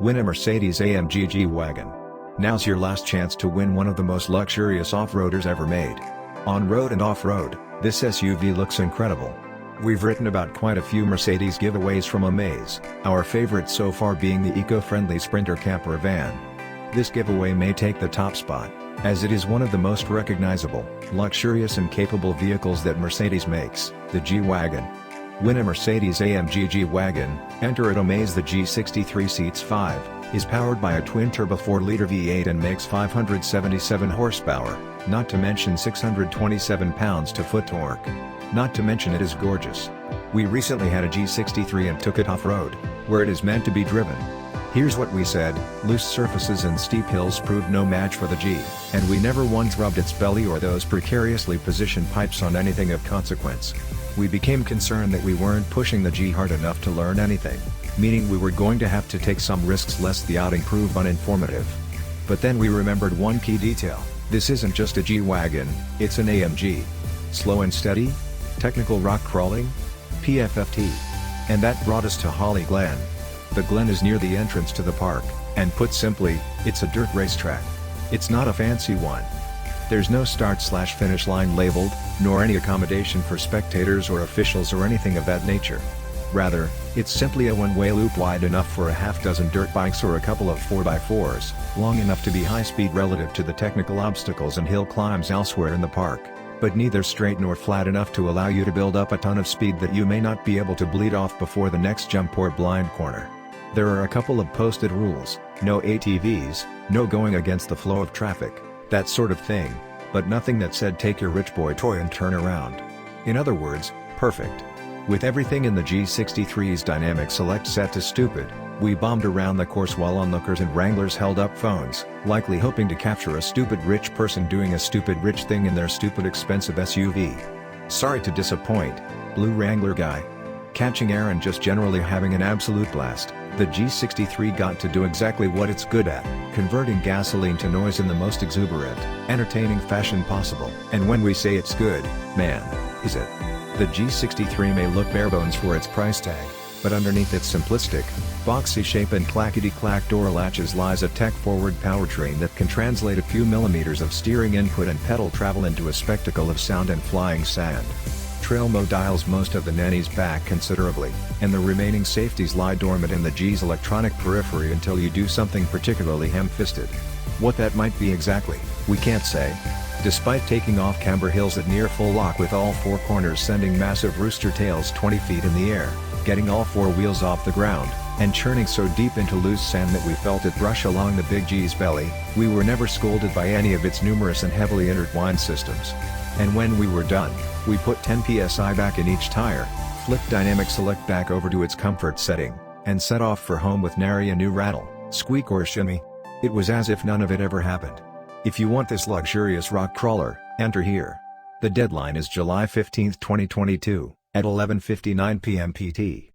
Win a Mercedes-AMG G-Wagen. Now's your last chance to win one of the most luxurious off-roaders ever made. On-road and off-road, this SUV looks incredible. We've written about quite a few Mercedes giveaways from Amaze, our favorite so far being the eco-friendly Sprinter camper van. This giveaway may take the top spot, as it is one of the most recognizable, luxurious and capable vehicles that Mercedes makes, the G-Wagen. Win a Mercedes-AMG G-Wagen, enter at Amaze. The G63 seats 5, is powered by a twin-turbo 4-liter V8 and makes 577 horsepower, not to mention 627 pounds-to-foot torque. Not to mention it is gorgeous. We recently had a G63 and took it off-road, where it is meant to be driven. Here's what we said: loose surfaces and steep hills proved no match for the G, and we never once rubbed its belly or those precariously positioned pipes on anything of consequence. We became concerned that we weren't pushing the G hard enough to learn anything, meaning we were going to have to take some risks lest the outing prove uninformative. But then we remembered one key detail: this isn't just a G-Wagen, it's an AMG. Slow and steady? Technical rock crawling? PFFT. And that brought us to Holly Glen. The Glen is near the entrance to the park, and put simply, it's a dirt racetrack. It's not a fancy one. There's no start/finish line labeled, nor any accommodation for spectators or officials or anything of that nature. Rather, it's simply a one-way loop wide enough for a half-dozen dirt bikes or a couple of 4x4s, long enough to be high-speed relative to the technical obstacles and hill climbs elsewhere in the park, but neither straight nor flat enough to allow you to build up a ton of speed that you may not be able to bleed off before the next jump or blind corner. There are a couple of posted rules: no ATVs, no going against the flow of traffic, that sort of thing, but nothing that said take your rich boy toy and turn around. In other words, perfect. With everything in the G63's dynamic select set to stupid, we bombed around the course while onlookers and wranglers held up phones, likely hoping to capture a stupid rich person doing a stupid rich thing in their stupid expensive SUV. Sorry to disappoint, Blue Wrangler guy. Catching air and just generally having an absolute blast, the G63 got to do exactly what it's good at: converting gasoline to noise in the most exuberant, entertaining fashion possible. And when we say it's good, man, is it? The G63 may look barebones for its price tag, but underneath its simplistic, boxy shape and clackety-clack door latches lies a tech-forward powertrain that can translate a few millimeters of steering input and pedal travel into a spectacle of sound and flying sand. Trail mode dials most of the nannies back considerably, and the remaining safeties lie dormant in the G's electronic periphery until you do something particularly ham-fisted. What that might be exactly, we can't say. Despite taking off camber hills at near full lock with all four corners sending massive rooster tails 20 feet in the air, getting all four wheels off the ground, and churning so deep into loose sand that we felt it brush along the big G's belly, we were never scolded by any of its numerous and heavily intertwined systems. And when we were done, we put 10 psi back in each tire, flipped dynamic select back over to its comfort setting, and set off for home with nary a new rattle, squeak or shimmy. It was as if none of it ever happened. If you want this luxurious rock crawler, enter here. The deadline is July 15, 2022, at 11:59 p.m. PT.